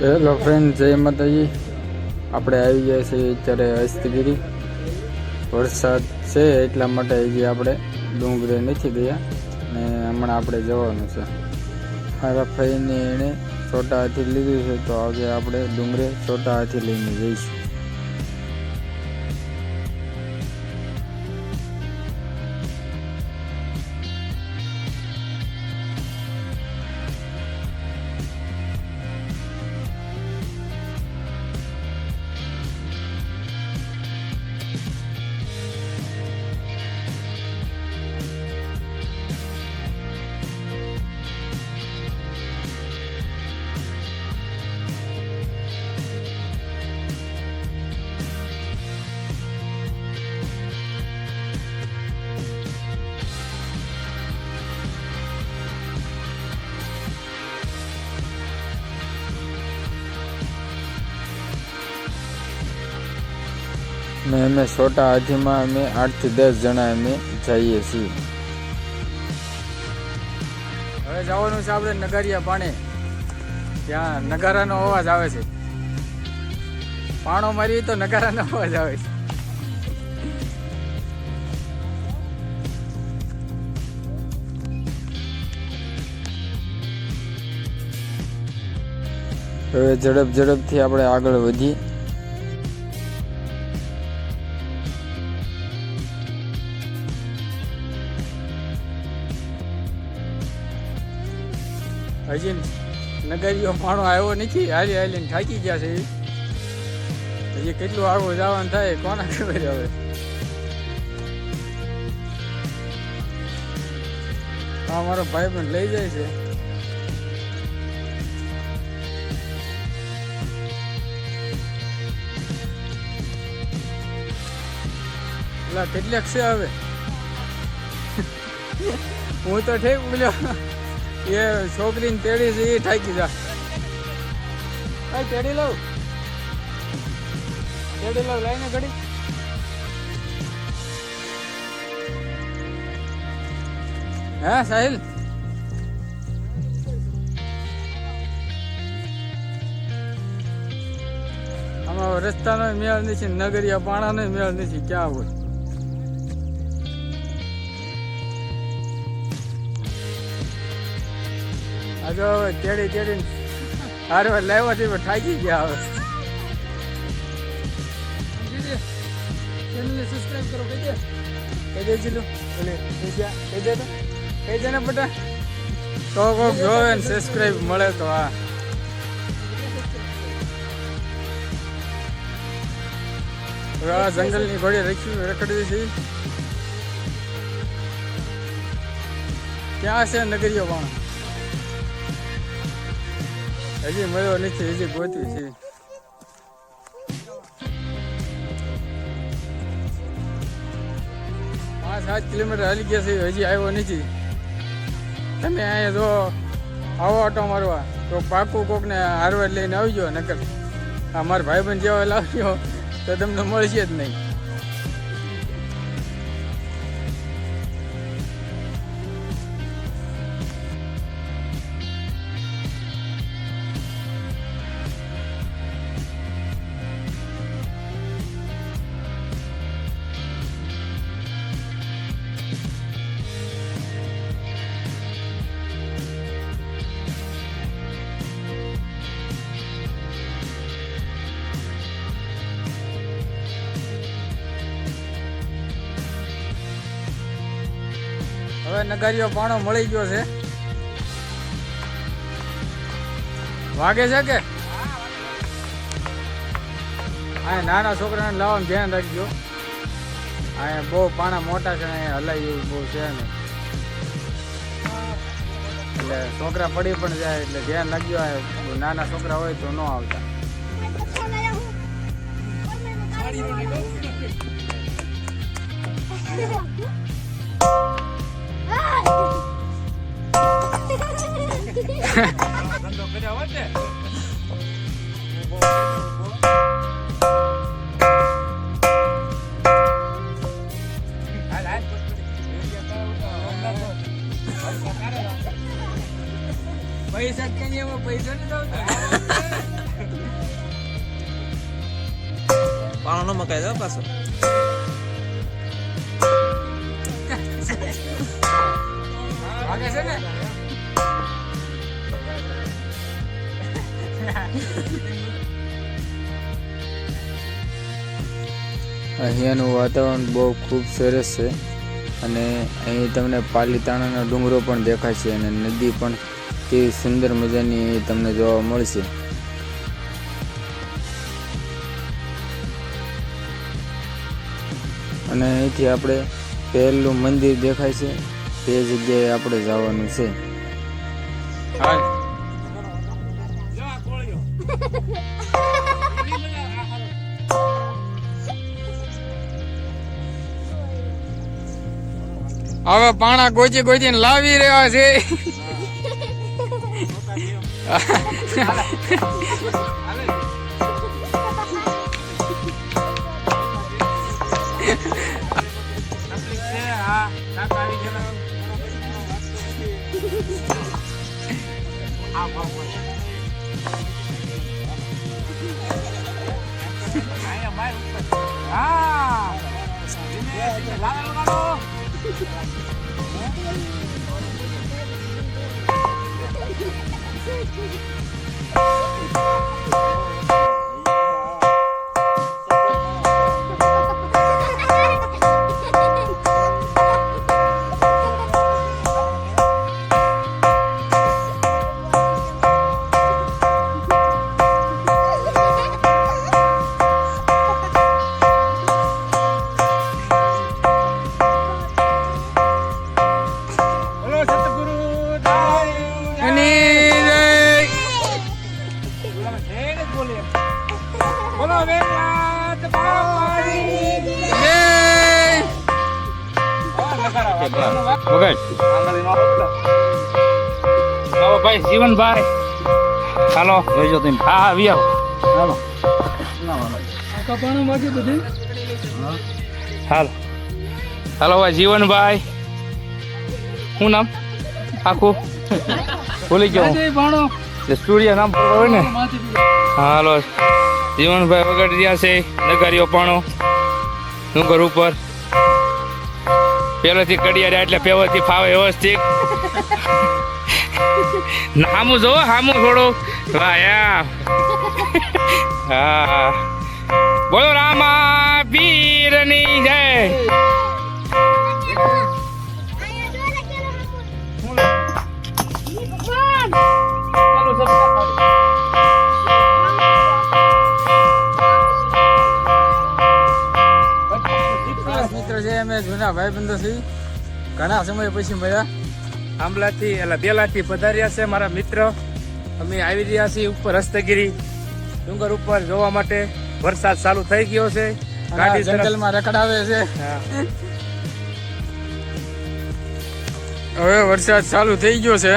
Hello friend, જય માતાજી. આપણે આવી ગયા છીએ અત્યારે હસ્તગીરી. વરસાદ છે એટલા માટે હજી આપણે ડુંગરે નથી ગયા ને હમણાં આપણે જવાનું છે. મારા ભાઈને એણે છોટા હાથી લીધું છે તો આજે આપણે ડુંગરે છોટા હાથી લઈને જઈશું. ને અમે છોટા હાથીમાં અમે 8 થી 10 જણા અમે જઈએ છીએ. હવે જવાનું છે આપણે નગારિયા પાણે. ત્યાં નગારાનો અવાજ આવે છે. પાણો મારી તો નગારાનો અવાજ આવે છે. હવે ઝડપથી આપણે આગળ વધીએ. હજી નગરીઓ પાણો આવ્યો નથી. હાલીને થાકી ગયા છે. હજી કેટલું આગળ જવાનું થાય કોને ખબર. હવે હા, મારો ભાઈ પણ લઈ જાય છે. એટલે કેટલાક છે હવે. હું તો ઠીક બોલ્યો, એ છોકરીને તેડી છે એ થાકી જા. તેડી લઉં લાઈને ઘડી. હા સાહિલ, આમાં રસ્તાનો મેળ નથી, નગરિયા પાણાનો મેળ નથી. ક્યાં હોય આજે હવે તેડી હારવાર લાવ્યા છે પણ થાકી ગયા. હવે ચેનલને સબસ્ક્રાઇબ કરો. કહી દે ચીલું કહી દે ને બટા. તો કોક જોવે ને સબસ્ક્રાઇબ મળે તો. હા, હવે આ જંગલની ઘોડી રખડવી છે. ક્યાં છે નગરીઓ પણ હજી મળ્યો નથી. હજી ગોતવી છે. 5-7 કિલોમીટર હાલી ગયા છે, હજી આવ્યો નથી. તમે અહીંયા જો આવો ઓટો મારવા તો પાકું કોકને હારવાર લઈને આવજો. નકર આ મારા ભાઈબંધ જેવા લાવજો તો તમને મળશે જ નહીં. હવે નગારીઓ પાણો મળી ગયો છે. વાગે છે કે આ નાના છોકરાને લાવવાનું ધ્યાન રાખજો. અહીંયા બહુ પાણા મોટા છે, અહીંયા હલાય એવું બહુ છે ને, એટલે છોકરા પડી પણ જાય. એટલે ધ્યાન રાખજો. નાના છોકરા હોય તો ન આવતા. પૈસા ક્યાં પૈસા નથી આવતા. પાણો નો મકાઈ દો પાછો. વાગે છે ને અહીંયાનું વાતાવરણ બહુ ખૂબ સરસ છે અને અહીં તમને પાલીતાણાનો ડુંગરો પણ દેખાય છે અને નદી પણ કેવી સુંદર મજાની અહીં તમને જોવા મળશે. અને અહીંથી આપણે પહેલું મંદિર દેખાય છે તે જગ્યાએ આપણે જવાનું છે. હવે પાણા ગોચી ગોચીને લાવી રહ્યા છે. ભાઈ જીવનભાઈ હાલો જોઈજો તમે. હા આવી આવો હાલો હાલો હાલો ભાઈ જીવનભાઈ. શું નામ આખું ભૂલી ગયો સ્ટુડિયો નામ હોય ને. હાલો જીવનભાઈ વગાડી રહ્યા છે નગારીઓ પાણો ડુંગર ઉપર. પેલેથી કડિયા એટલે પેવથી ફાવે વ્યવસ્થિત. હામું જોવો હામું થોડું. વાહ હા બોલો રામા પીરની જય. મિત્રો છે અમે જૂના ભાઈબંધો છીએ, ઘણા સમય પછી મળ્યા. આંબલાથી એટલે બેલાથી પધાર્યા છે મારા મિત્ર. અમે આવી રહ્યા છીએ ઉપર હસ્તગીરી ડુંગર ઉપર જોવા માટે. વરસાદ ચાલુ થઈ ગયો છે, ગાડી જંગલમાં રખડાવે છે. હવે વરસાદ ચાલુ થઈ ગયો છે.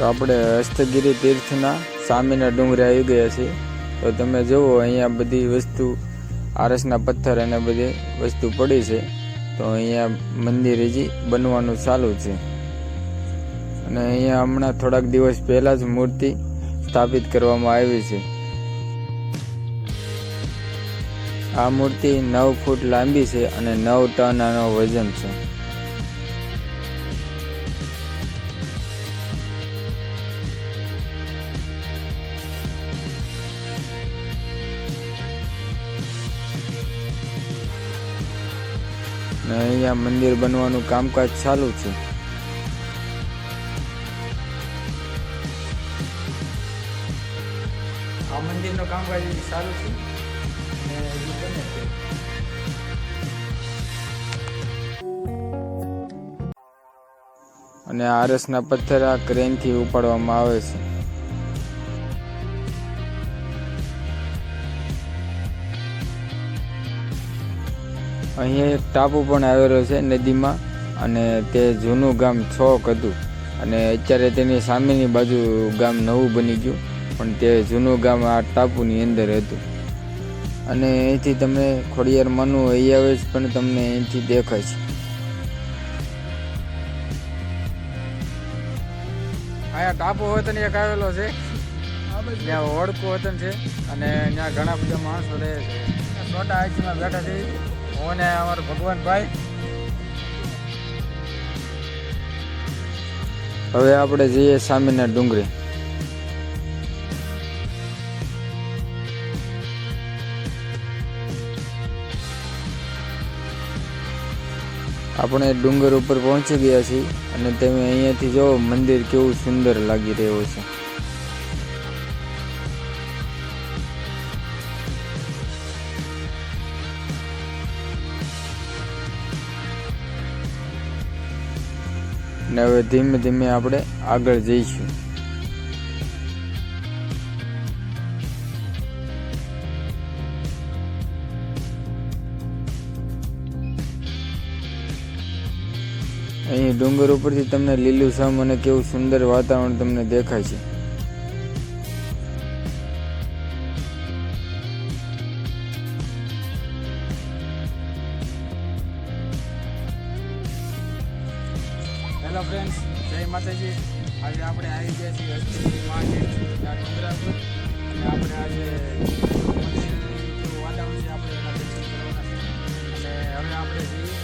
તો આપણે હસ્તગીરી તીર્થના સામેના ડુંગરે આવી ગયા છીએ. તો તમે જુઓ અહીંયા બધી વસ્તુ આરસના પથ્થર અને બધી વસ્તુ પડી છે. તો અહીંયા મંદિર હજી બનવાનું ચાલુ છે અને અહીંયા હમણાં થોડાક દિવસ પહેલાં જ મૂર્તિ સ્થાપિત કરવામાં આવી છે. આ મૂર્તિ 9 ફૂટ લાંબી છે અને 9 ટન આનો વજન છે. અહીંયા મંદિર બનવાનું કામકાજ ચાલુ છે. આ મંદિરનું કામકાજ ચાલુ છે અને આરસના પથ્થર આ ક્રેનથી ઉપાડવામાં આવે છે. અહીંયા એક ટાપુ પણ આવેલો છે નદીમાં, અને તે જૂનું ગામ છોક હતું, અને અત્યારે તેની સામેની બાજુ ગામ નવું બની ગયું, પણ તે જૂનું ગામ આ ટાપુની અંદર હતું. અને અહીંથી તમે ખોડિયારમાંનું અહીંયા પણ તમને અહીંથી દેખાય છે. અહીંયા ટાપુ વતન એક આવેલો છે, ત્યાં ઓળખું વતન છે, અને ત્યાં ઘણા બધા માણસો રહે છે. છોટા આઈસીમાં બેઠા છે હું ને અમારો ભગવાનભાઈ. હવે આપણે જઈએ સામેના ડુંગરે. આપણે ડુંગર ઉપર પહોંચી ગયા છીએ, અને તમે અહીંયાથી જો મંદિર કેવું સુંદર લાગી રહ્યું છે. ને હવે ધીમે ધીમે આપણે આગળ જઈશું. અહીં ડુંગર ઉપરથી તમને લીલુંછમ અને કેવું સુંદર વાતાવરણ તમને દેખાય છે. હેલો ફ્રેન્ડ્સ, જય માતાજી. આજે આપણે આવી ગયા છીએ હસ્તગીરી મહાદેવના ડુંગરા પર, અને આપણે આજે મંદિરનું વાતાવરણ છે, આપણે એના દર્શન કરવાના છે. અને હવે આપણે જઈએ.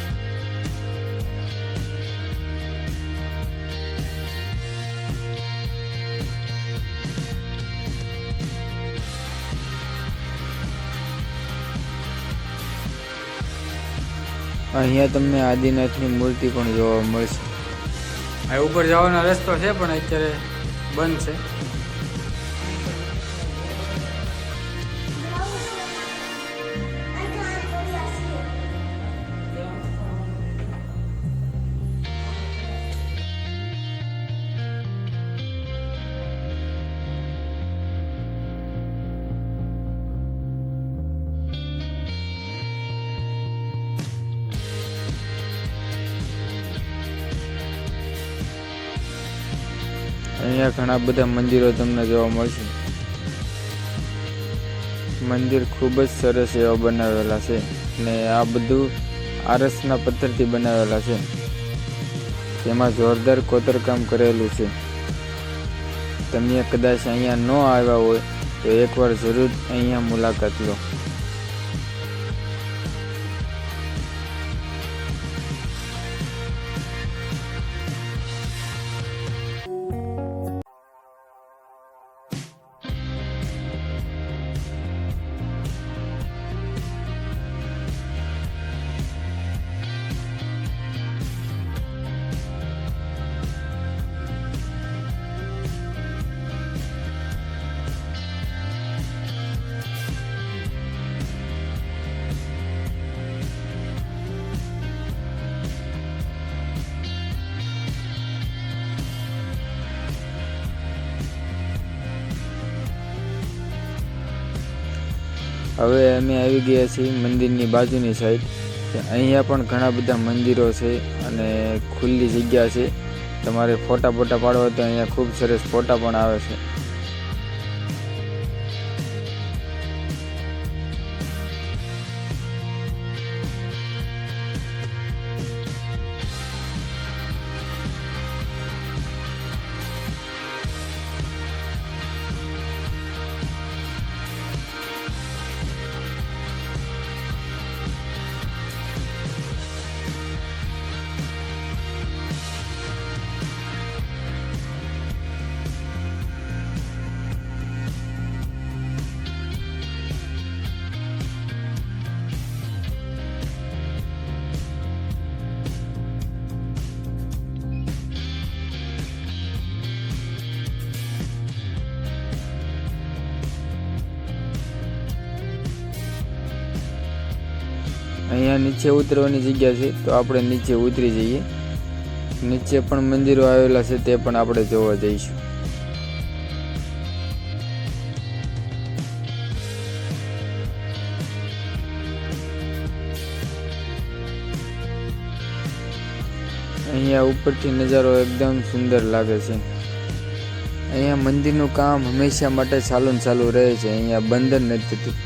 અહીંયા તમને આદિનાથની મૂર્તિ પણ જોવા મળશે. આ ઉપર જવાનો રસ્તો છે, પણ અત્યારે બંધ છે. અહીંયા ઘણા બધા મંદિરો તમને જોવા મળશે. મંદિર ખૂબ જ સરસ એવા બનાવેલા છે, અને આ બધું આરસના પથ્થરથી બનાવેલા છે. તેમાં જોરદાર કોતરકામ કરેલું છે. તમે કદાચ અહીંયા ન આવ્યા હોય તો એકવાર જરૂર અહીંયા મુલાકાત લો. હવે અમે આવી ગયા છીએ મંદિરની બાજુની સાઈડ. અહીંયા પણ ઘણા બધા મંદિરો છે, અને ખુલ્લી જગ્યા છે. તમારે ફોટા પાડવા તો અહીંયા ખૂબ સરસ ફોટા પણ આવે છે. અહીંયા નીચે ઉતરવાની જગ્યા છે, તો આપણે નીચે ઉતરી જઈએ. નીચે પણ મંદિરો આવેલા છે, તે પણ આપણે જોવા જઈશું. અહીંયા ઉપરથી નજારો એકદમ સુંદર લાગે છે. અહીંયા મંદિરનું કામ હંમેશા માટે ચાલુ ને ચાલુ રહે છે, અહીંયા બંધ જ નથી થતું.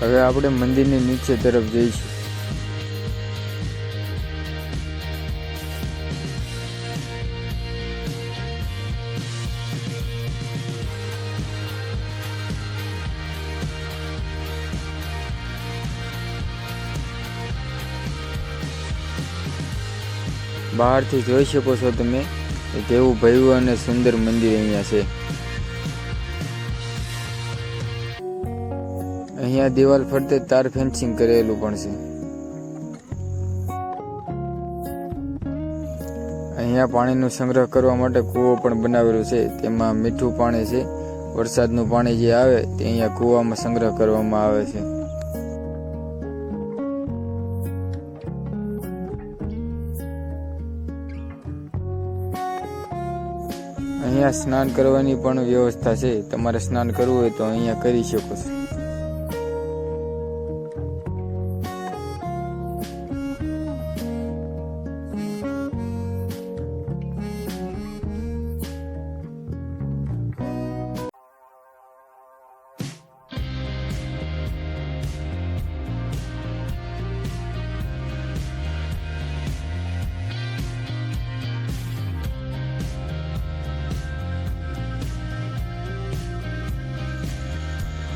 હવે આપણે મંદિરની નીચે તરફ જઈશું. બહારથી જોઈ શકો છો તમે કેવું ભવ્ય અને સુંદર મંદિર અહીંયા છે. અહીંયા દિવાલ ફરતે તાર ફેન્સિંગ કરેલું પણ છે. અહીંયા પાણીનો સંગ્રહ કરવા માટે કૂવો પણ બનાવેલો છે. તેમાં મીઠું પાણી છે. વરસાદનું પાણી જે આવે તે અહીંયા કૂવામાં સંગ્રહ કરવામાં આવે છે. અહીંયા સ્નાન કરવાની પણ વ્યવસ્થા છે. તમારે સ્નાન કરવું હોય તો અહીંયા કરી શકો છો.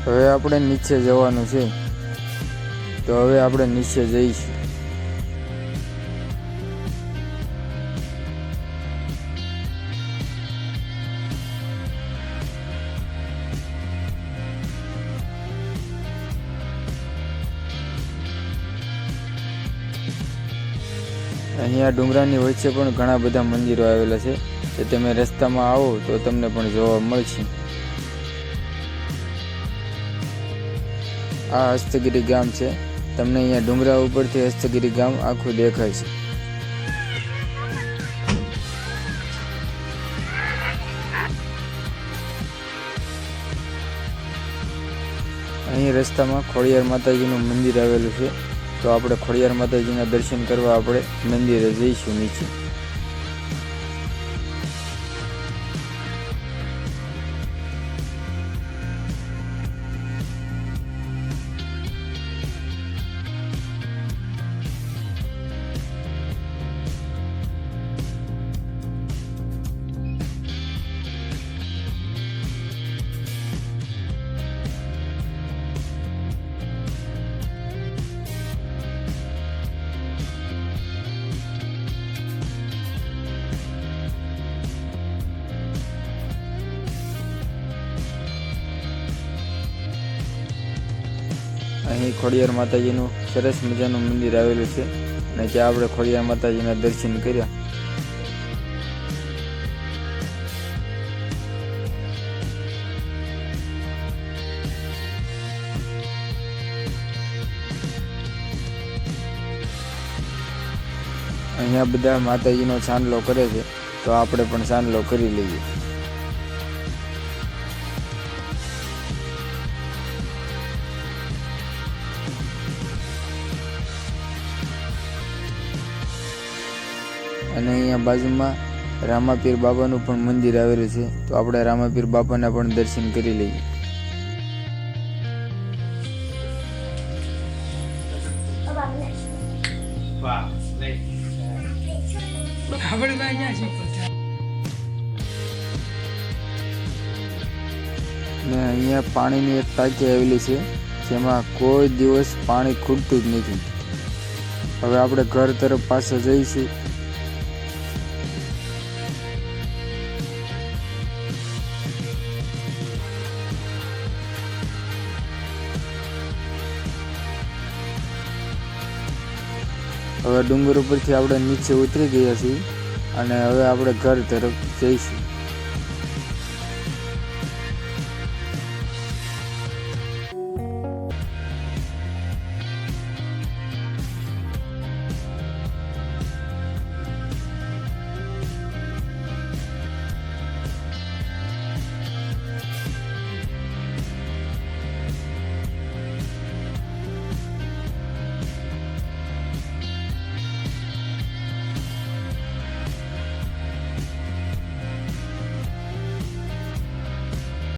હવે આપણે નીચે જવાનું છે, તો હવે આપણે નીચે જઈશું. અહીંયા ડુંગરાની વચ્ચે પણ ઘણા બધા મંદિરો આવેલા છે. તો તમે રસ્તામાં આવો તો તમને પણ જોવા મળશે. આ હસ્તગીરી ગામ છે. તમને અહીંયા ડુંગરા ઉપરથી હસ્તગીરી ગામ આખું દેખાય છે. અહીં રસ્તામાં ખોડિયાર માતાજીનું મંદિર આવેલું છે. તો આપણે ખોડિયાર માતાજીના દર્શન કરવા આપણે મંદિરે જઈશું નીચે. અહીં ખોડિયાર માતાજીનું સરસ મજાનું મંદિર આવેલું છે અને ત્યાં આપણે ખોડિયાર માતાજીના દર્શન કર્યા. અહીંયા બધા માતાજીનો ચાંદલો કરે છે, તો આપણે પણ ચાંદલો કરી લઈએ. અને અહીંયા બાજુમાં રામાપીર બાબાનું પણ મંદિર આવેલું છે, તો આપણે રામાપીર બાપાના પણ દર્શન કરી લઈએ. ને અહીંયા પાણીની એક ટાંકી આવેલી છે, જેમાં કોઈ દિવસ પાણી ખૂટતું જ નથી. હવે આપણે ઘર તરફ પાછા જઈશું. હવે ડુંગર ઉપરથી આપણે નીચે ઉતરી ગયા છીએ અને હવે આપણે ઘર તરફ જઈશું.